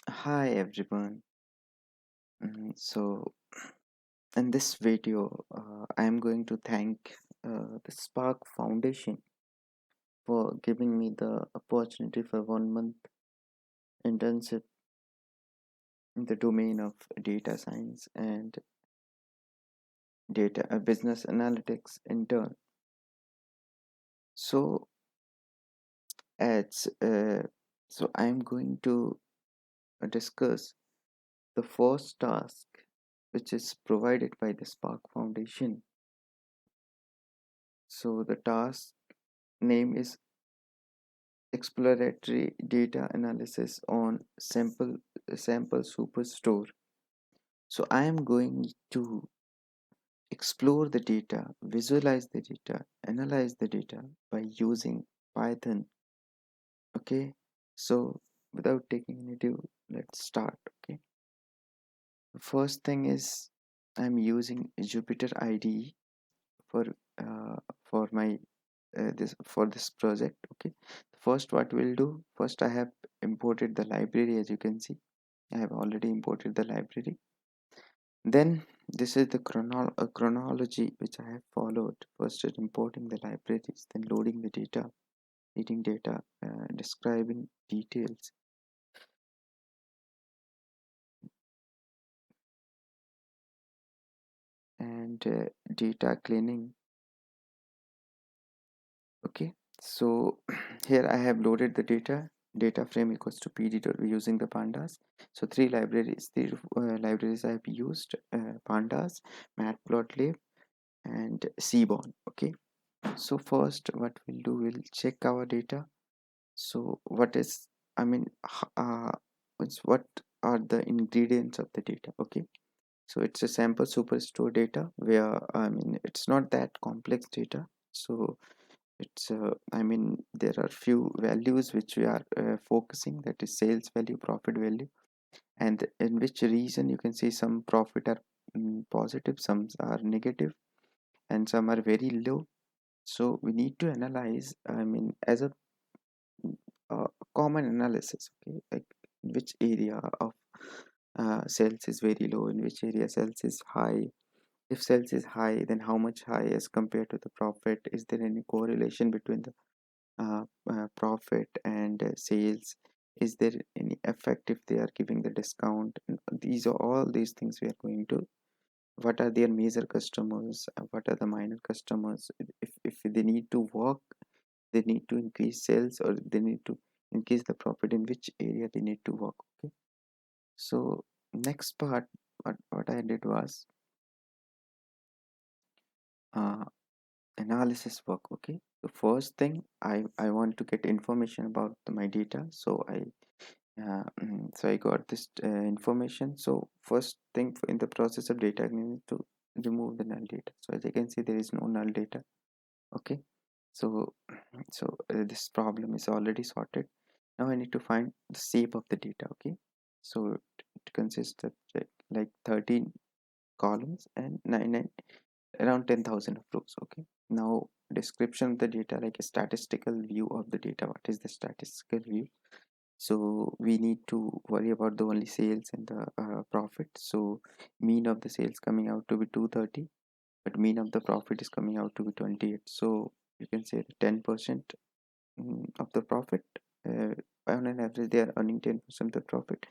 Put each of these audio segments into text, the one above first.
Hi everyone. So in this video, I am going to thank the Spark Foundation for giving me the opportunity for 1 month internship in the domain of data science and data business analytics intern. So it's I am going to discuss the first task which is provided by the Spark Foundation. So the task name is exploratory data analysis on sample superstore. So I am going to explore the data, visualize the data, analyze the data by using Python. Okay, so without taking any ado, let's start. Okay, the first thing is I'm using Jupyter IDE for for my this project. Okay, first what we'll do, first I have imported the library. As you can see, I have already imported the library. Then this is the chronology which I have followed. First is importing the libraries, then loading the data, reading data, describing details, and data cleaning. Okay, so here I have loaded the data frame equals to pd dot using the pandas. So three libraries I have used: pandas, matplotlib, and seaborn. Okay, so first what we'll do, we'll check our data. So what is, I mean, what are the ingredients of the data? Okay, so it's a sample superstore data where, I mean, it's not that complex data. So it's I mean, there are few values which we are focusing, that is sales value, profit value, and in which region you can see some profit are positive, some are negative, and some are very low. So we need to analyze, I mean, as a common analysis. Okay, like which area of sales is very low, in which area sales is high. If sales is high, then how much high as compared to the profit? Is there any correlation between the profit and sales? Is there any effect if they are giving the discount? And these are all these things we are going to. What are their major customers? What are the minor customers? If they need to work, they need to increase sales, or they need to increase the profit, in which area they need to work. Okay, so next part, what I did was uh, analysis work. Okay, the first thing, I want to get information about my data. So I got this information. So first thing, in the process of data, I need to remove the null data. So as you can see, there is no null data. Okay, so this problem is already sorted. Now I need to find the shape of the data. Okay, so it consists of like 13 columns and 9 around 10,000 of rows. Okay, now description of the data, like a statistical view of the data. What is the statistical view? So we need to worry about the only sales and the profit. So mean of the sales coming out to be 230, but mean of the profit is coming out to be 28. So you can say 10% of the profit. uh, on an average they are earning 10% of the profit.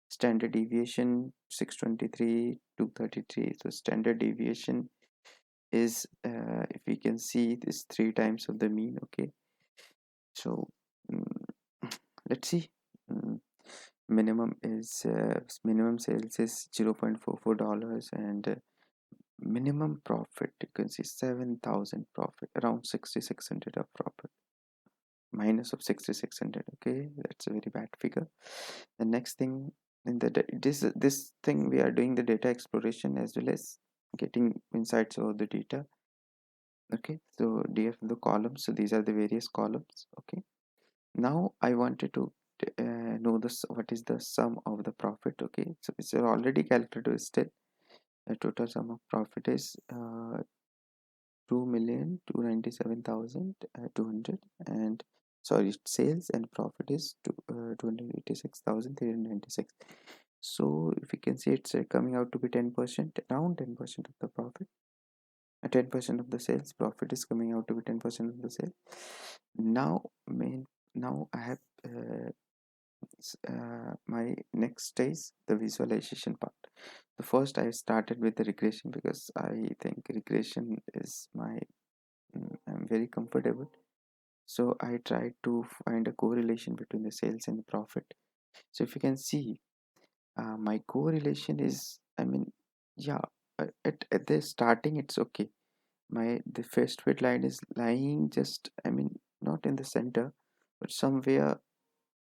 Standard deviation 623, 233. So standard deviation is, if we can see, this 3 times of the mean. Okay, so mm, let's see. Mm, minimum sales is $0.44, and minimum profit, you can see 7,000 profit, around 6,600 of profit, minus of 6,600. Okay, that's a very bad figure. The next thing, in the this thing, we are doing the data exploration as well as getting insights over the data. Okay, so df the columns, so these are the various columns. Okay, now I wanted to know this, what is the sum of the profit. Okay, so it's already calculated. Still the total sum of profit is 2,297,200, and sorry, sales and profit is 286,396. So if you can see, it's coming out to be 10%, around 10% of the profit. 10% of the sales profit is coming out to be 10% of the sale. Now main now I have my next is the visualization part. The first I started with the regression because I think regression is my I'm very comfortable. So I tried to find a correlation between the sales and the profit. So if you can see, my correlation is, I mean, yeah, at the starting it's okay. The first fit line is lying just, I mean, not in the center, but somewhere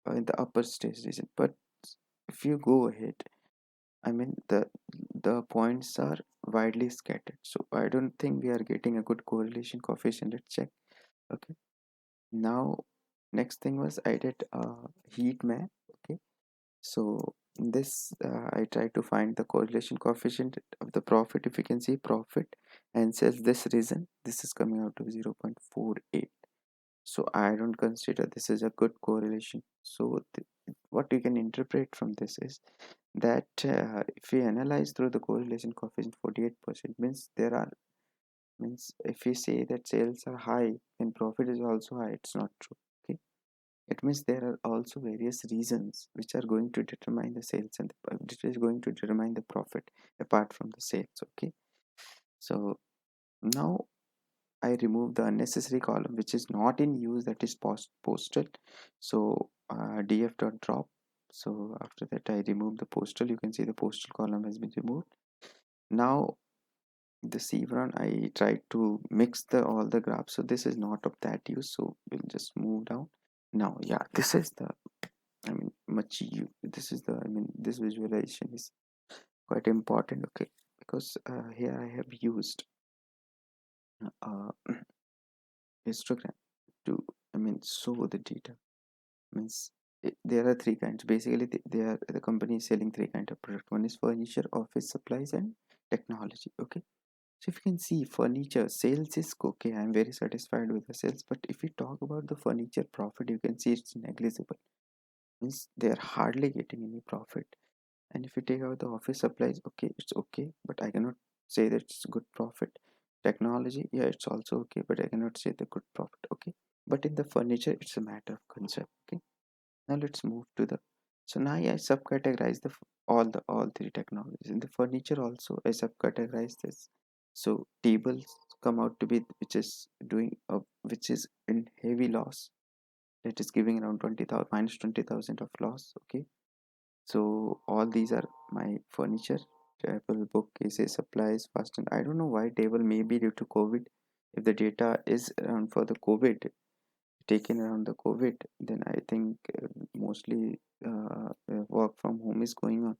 in the upper stage region. But if you go ahead, I mean, the points are widely scattered. So I don't think we are getting a good correlation coefficient. Let's check. Okay. Now, next thing was I did a heat map. Okay. So in this, I try to find the correlation coefficient of the profit. If you can see profit and sales this reason, this is coming out to 0.48. So I don't consider this is a good correlation. So what you can interpret from this is that if we analyze through the correlation coefficient 48% means there are means if we say that sales are high then profit is also high, it's not true. Okay, it means there are also various reasons which are going to determine the sales and which is going to determine the profit apart from the sales. Okay, so now I remove the unnecessary column which is not in use, that is postal. So df dot drop. So after that I remove the postal. You can see the postal column has been removed. Now the Chevron, I tried to mix the all the graphs, so this is not of that use, so we'll just move down. Now yeah, this is the, I mean, this is the, I mean, this visualization is quite important. Okay, because here I have used uh, histogram to, I mean, show the data. Means there are three kinds basically. The company is selling three kinds of product. One is furniture, office supplies, and technology. Okay, so if you can see furniture sales is okay, I'm very satisfied with the sales, but if we talk about the furniture profit, you can see it's negligible. Means they are hardly getting any profit. And if you take out the office supplies, okay, it's okay, but I cannot say that it's good profit. Technology, yeah, it's also okay, but I cannot say the good profit. Okay, but in the furniture it's a matter of concept. Okay, now let's move to the, so now I subcategorize all three technologies. In the furniture also I subcategorize this. So tables come out to be which is doing which is in heavy loss, that is giving around 20,000 minus 20,000 of loss. Okay, so all these are my furniture. Table, bookcases, supplies, fast, and I don't know why table, maybe due to COVID. If the data is around for the COVID, taken around the COVID, then I think mostly work from home is going on.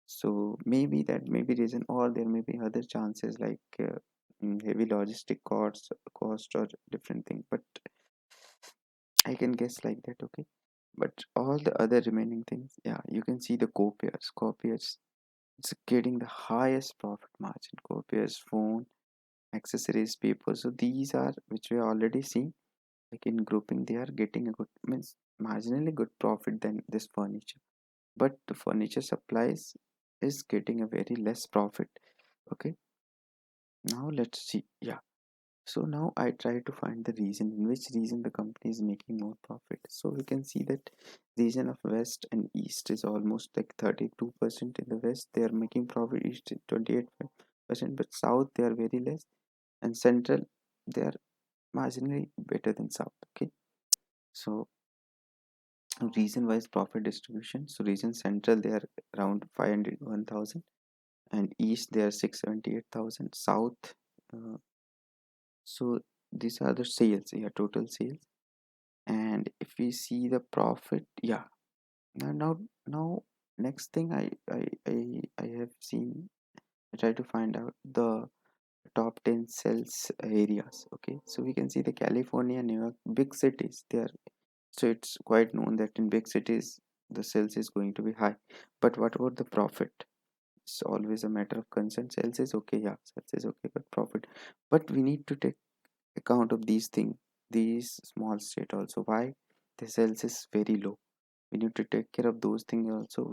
So maybe that may be reason, or there may be other chances like heavy logistic cost or different thing. But I can guess like that. Okay, but all the other remaining things, yeah, you can see the copiers. It's getting the highest profit margin. Copiers, phone, accessories, paper. So these are which we are already seeing. Like in grouping, they are getting a good, means marginally good profit than this furniture, but the furniture supplies is getting a very less profit. Okay, now let's see. Yeah, so now I try to find the reason, in which region the company is making more profit. So we can see that region of west and east is almost like 32% in the west they are making profit, east is 28%, but south they are very less, and central they are marginally better than south. Okay, so region wise profit distribution. So region central they are around 501,000, and east they are 678,000. South, uh, so these are the sales, yeah, total sales. And if we see the profit, yeah, now next thing I have seen, I try to find out the top 10 sales areas. Okay, so we can see the California, New York, big cities, they are, so it's quite known that in big cities the sales is going to be high. But what about the profit? It's always a matter of concern. Sales is okay, yeah, sales is okay, but profit, but we need to take account of these things, these small state also. Why? the sales is very low. We need to take care of those things also. We